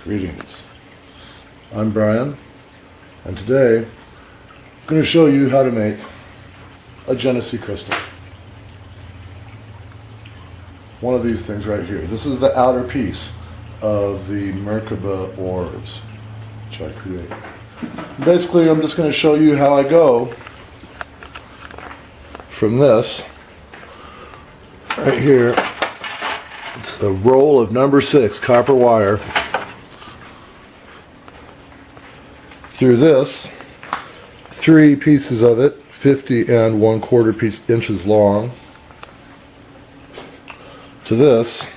Greetings. I'm Brian, and today I'm going to show you how to make a Genesee Crystal. One of these things right here. This is the outer piece of the Merkaba orbs, which I create. Basically, I'm just going to show you how I go from this right here. It's a roll of number 6 copper wire through this, 3 pieces of it, 50 and 1/4 inches long, to this.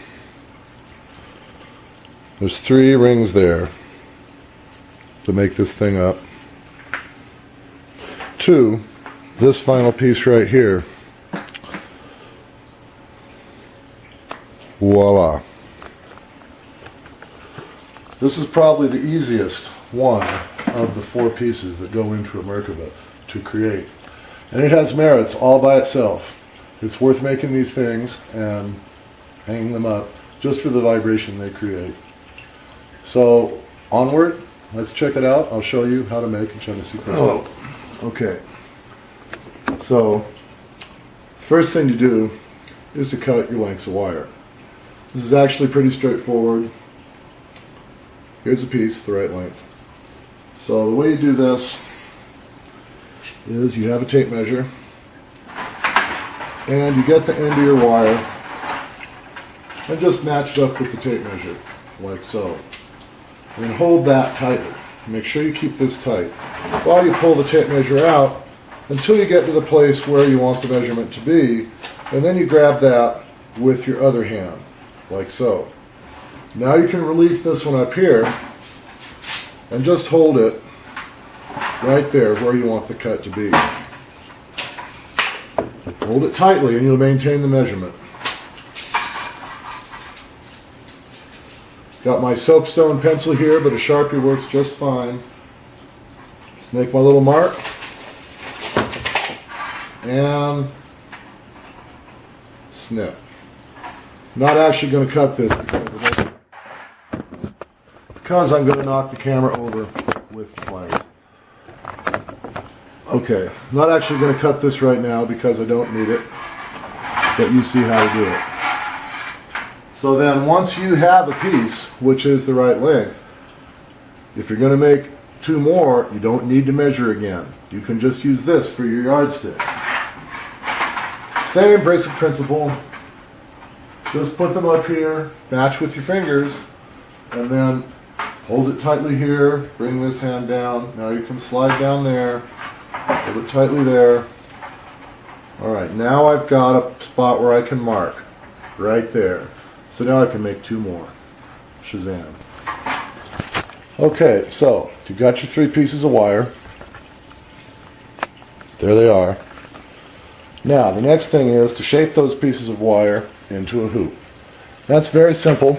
There's 3 rings there to make this thing up, to this final piece right here. Voila. This is probably the easiest one of the 4 pieces that go into a Merkaba to create. And it has merits all by itself. It's worth making these things and hanging them up just for the vibration they create. So, onward, let's check it out. I'll show you how to make a Genesee Crystal. Okay. So, first thing to do is to cut your lengths of wire. This is actually pretty straightforward. Here's a piece, the right length. So the way you do this is you have a tape measure and you get the end of your wire and just match it up with the tape measure, like so. And then hold that tightly. Make sure you keep this tight while you pull the tape measure out until you get to the place where you want the measurement to be, and then you grab that with your other hand, like so. Now you can release this one up here and just hold it right there where you want the cut to be. Hold it tightly and you'll maintain the measurement. Got my soapstone pencil here, but a Sharpie works just fine. Just make my little mark and snip. Not actually going to cut this because I'm going to knock the camera over with the pliers. Okay, not actually going to cut this right now because I don't need it, but you see how to do it. So then once you have a piece which is the right length, if you're going to make 2 more, you don't need to measure again. You can just use this for your yardstick. Same basic principle. Just put them up here, match with your fingers, and then hold it tightly here, bring this hand down. Now you can slide down there, hold it tightly there. Alright, now I've got a spot where I can mark, right there. So now I can make 2 more. Shazam. Okay, so you got your 3 pieces of wire. There they are. Now the next thing is to shape those pieces of wire into a hoop. That's very simple.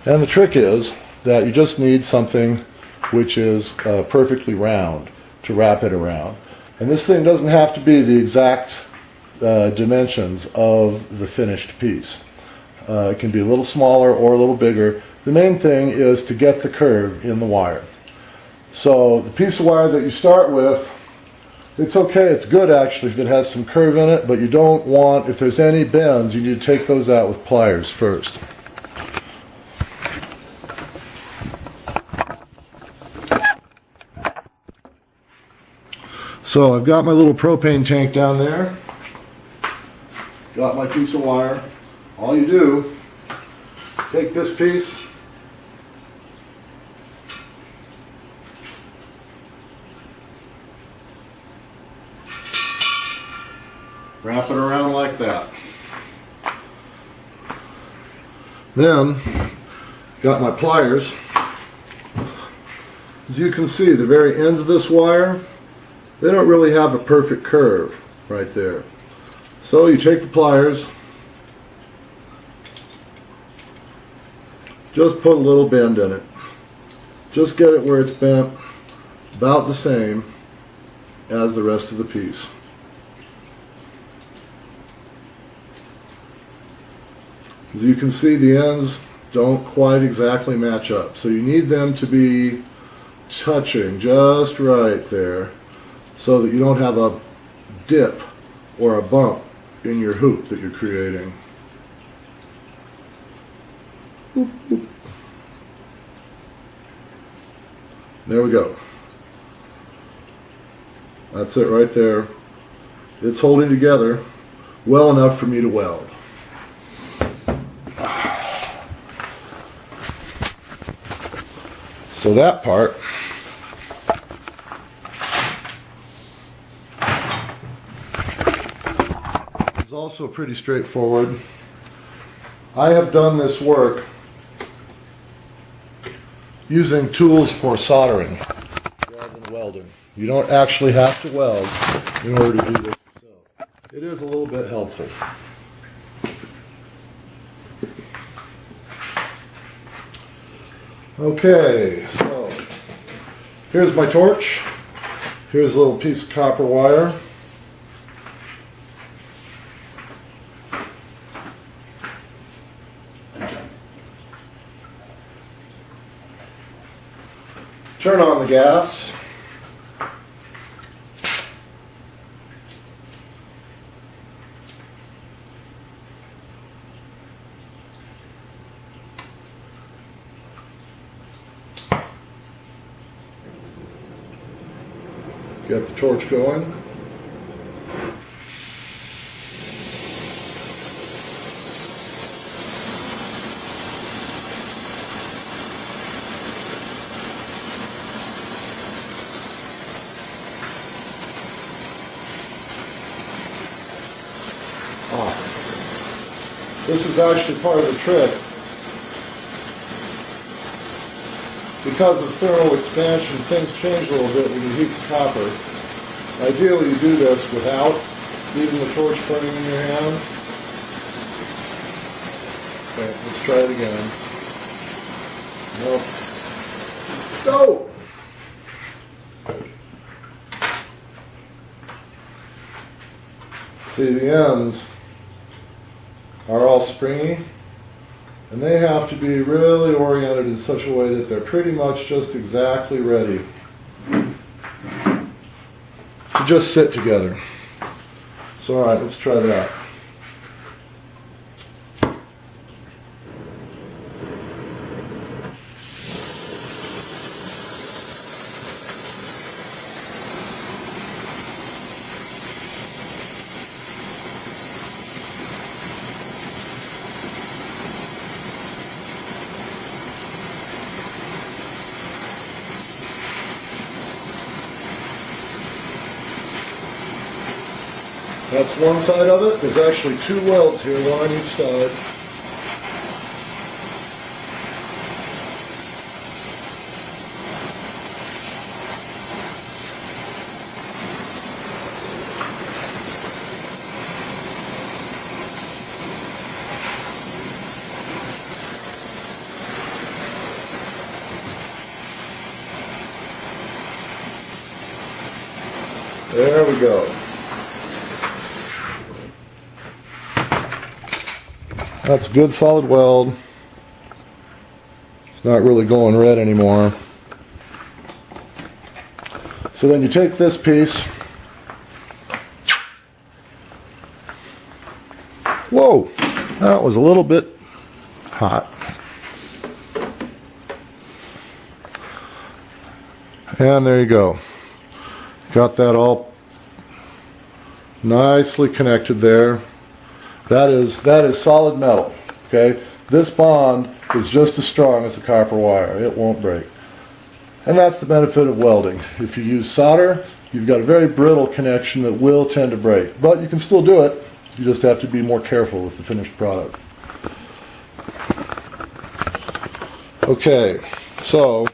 And the trick is that you just need something which is perfectly round to wrap it around. And this thing doesn't have to be the exact dimensions of the finished piece. It can be a little smaller or a little bigger. The main thing is to get the curve in the wire. So the piece of wire that you start with, it's okay, it's good actually if it has some curve in it, but you don't want, if there's any bends, you need to take those out with pliers first. So I've got my little propane tank down there, got my piece of wire. All you do, take this piece, wrap it around like that. Then, got my pliers. As you can see, the very ends of this wire, they don't really have a perfect curve right there. So you take the pliers, just put a little bend in it. Just get it where it's bent about the same as the rest of the piece. As you can see, the ends don't quite exactly match up. So you need them to be touching just right there so that you don't have a dip or a bump in your hoop that you're creating. Boop, boop. There we go. That's it right there. It's holding together well enough for me to weld. So that part is also pretty straightforward. I have done this work using tools for soldering rather than welding. You don't actually have to weld in order to do this yourself. It is a little bit helpful. Okay, so here's my torch. Here's a little piece of copper wire. Turn on the gas. Get the torch going. This is actually part of the trick. Because of thermal expansion, things change a little bit when you heat the copper. Ideally, you do this without leaving the torch burning in your hand. Okay, let's try it again. Nope. Go! See, the ends are all springy, and they have to be really oriented in such a way that they're pretty much just exactly ready to just sit together. So all right, let's try that. That's one side of it. There's actually two welds here, one on each side. There we go. That's a good solid weld. It's not really going red anymore. So then you take this piece. Whoa, that was a little bit hot. And there you go. Got that all nicely connected there. That is solid metal, okay? This bond is just as strong as the copper wire. It won't break. And that's the benefit of welding. If you use solder, you've got a very brittle connection that will tend to break. But you can still do it. You just have to be more careful with the finished product. Okay, so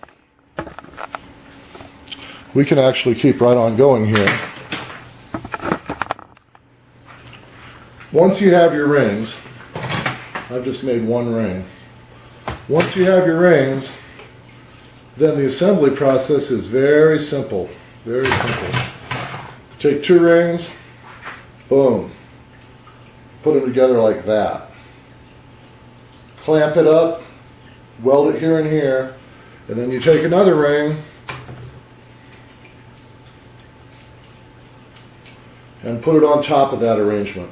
we can actually keep right on going here. Once you have your rings, I've just made one ring. Once you have your rings, then the assembly process is very simple. Very simple. Take two rings, boom. Put them together like that. Clamp it up weld it here and here, and then you take another ring and put it on top of that arrangement.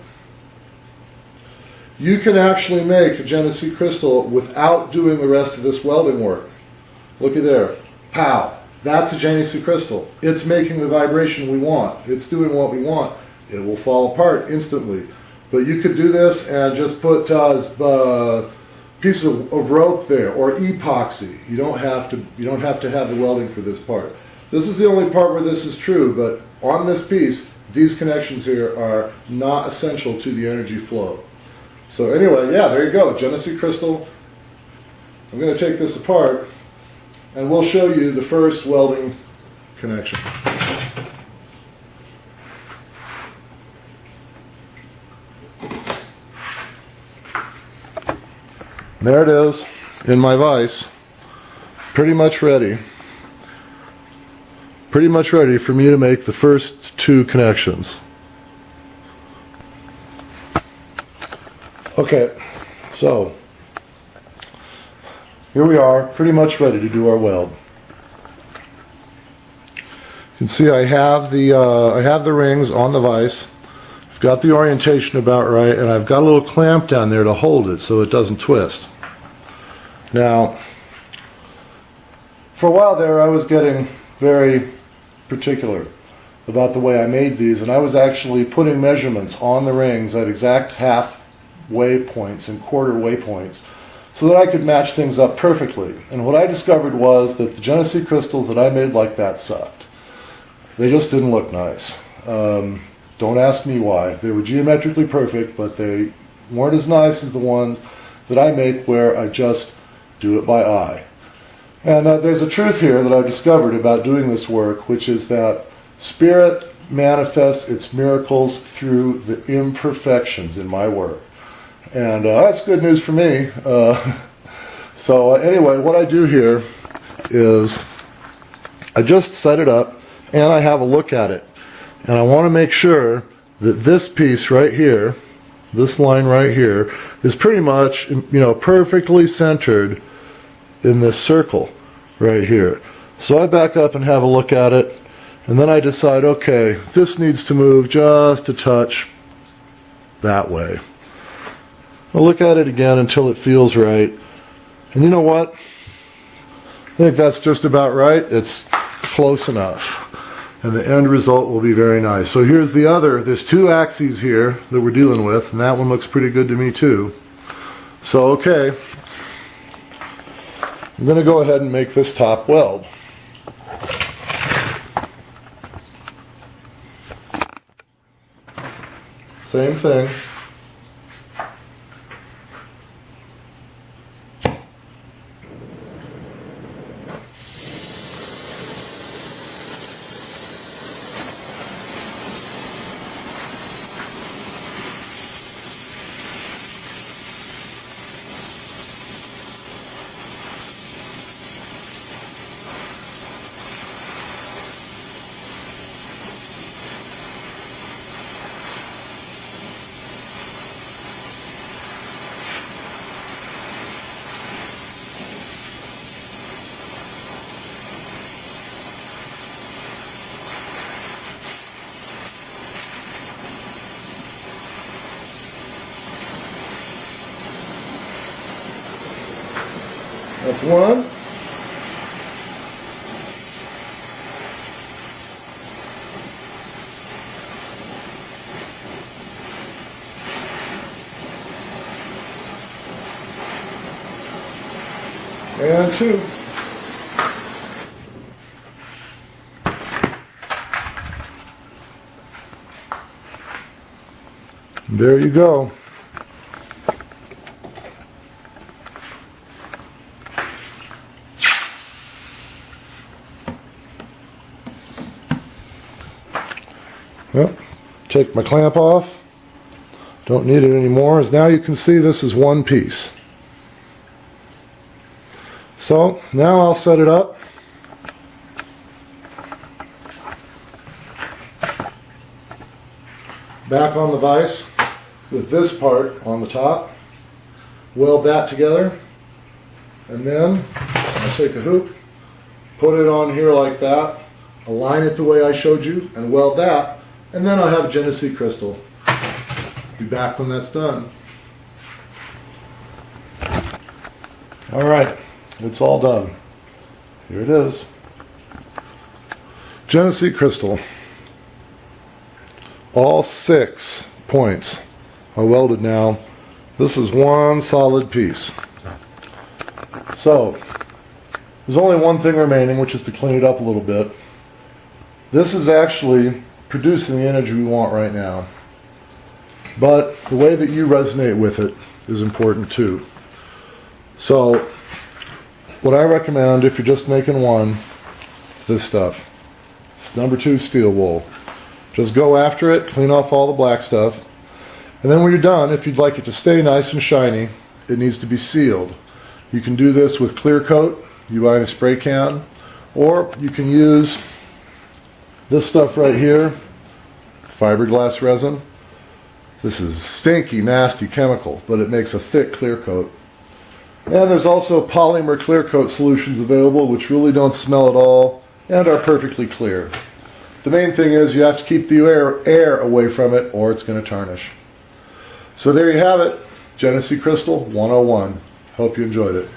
You can actually make a Genesee Crystal without doing the rest of this welding work. Looky there. Pow. That's a Genesee Crystal. It's making the vibration we want. It's doing what we want. It will fall apart instantly. But you could do this and just put pieces of rope there, or epoxy. You don't have to have the welding for this part. This is the only part where this is true, but on this piece, these connections here are not essential to the energy flow. So anyway, yeah, there you go, Genesee Crystal. I'm going to take this apart, and we'll show you the first welding connection. There it is in my vise, pretty much ready. Pretty much ready for me to make the first two connections. Okay, so here we are, pretty much ready to do our weld. You can see I have the rings on the vise. I've got the orientation about right, and I've got a little clamp down there to hold it so it doesn't twist. Now, for a while there, I was getting very particular about the way I made these, and I was actually putting measurements on the rings at exact halfway points and quarter way points so that I could match things up perfectly. And what I discovered was that the Genesee crystals that I made like that sucked. They just didn't look nice. Don't ask me why. They were geometrically perfect, but they weren't as nice as the ones that I make where I just do it by eye. And there's a truth here that I've discovered about doing this work, which is that Spirit manifests its miracles through the imperfections in my work. And that's good news for me. So anyway, what I do here is I just set it up and I have a look at it. And I want to make sure that this piece right here, this line right here, is pretty much, perfectly centered in this circle right here. So I back up and have a look at it, and then I decide, okay, this needs to move just a touch that way. I'll look at it again until it feels right. And you know what? I think that's just about right. It's close enough. And the end result will be very nice. So here's the other, there's two axes here that we're dealing with, and that one looks pretty good to me too. So okay, I'm going to go ahead and make this top weld. Same thing. That's one. And two. There you go. Well, take my clamp off. Don't need it anymore. As now you can see this is one piece. So now I'll set it up. Back on the vise with this part on the top. Weld that together. And then I'll take a hoop, put it on here like that, align it the way I showed you, and weld that, and then I'll have Genesee Crystal. Be back when that's done. All right, it's all done. Here it is. Genesee Crystal. All 6 points are welded now. This is one solid piece. So, there's only one thing remaining, which is to clean it up a little bit. This is actually producing the energy we want right now. But the way that you resonate with it is important too. So, what I recommend if you're just making one, is this stuff. It's number 2 steel wool. Just go after it, clean off all the black stuff, and then when you're done, if you'd like it to stay nice and shiny, it needs to be sealed. You can do this with clear coat, you buy in a spray can, or you can use this stuff right here, fiberglass resin. This is stinky, nasty chemical, but it makes a thick clear coat. And there's also polymer clear coat solutions available which really don't smell at all and are perfectly clear. The main thing is you have to keep the air away from it or it's going to tarnish. So there you have it, Genesee Crystal 101. Hope you enjoyed it.